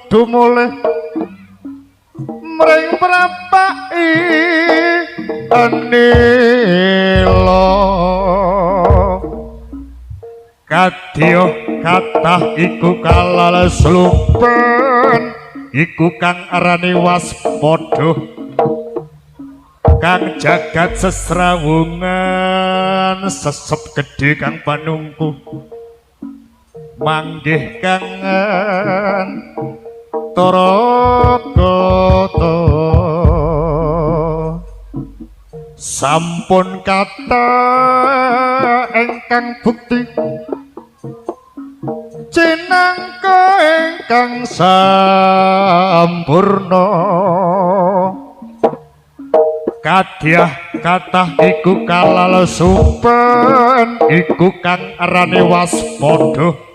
kudu mulih mring prapaki anila kadya kathah iku kalal slupen iku kang arane waspada kang jagat sesrawungan sesep gedhe kang panungku manggih kangen Tarakata sampun kata ingkang bukti cinangka ingkang sampurna kadyah kathah iku kalal supen iku kang arane waspada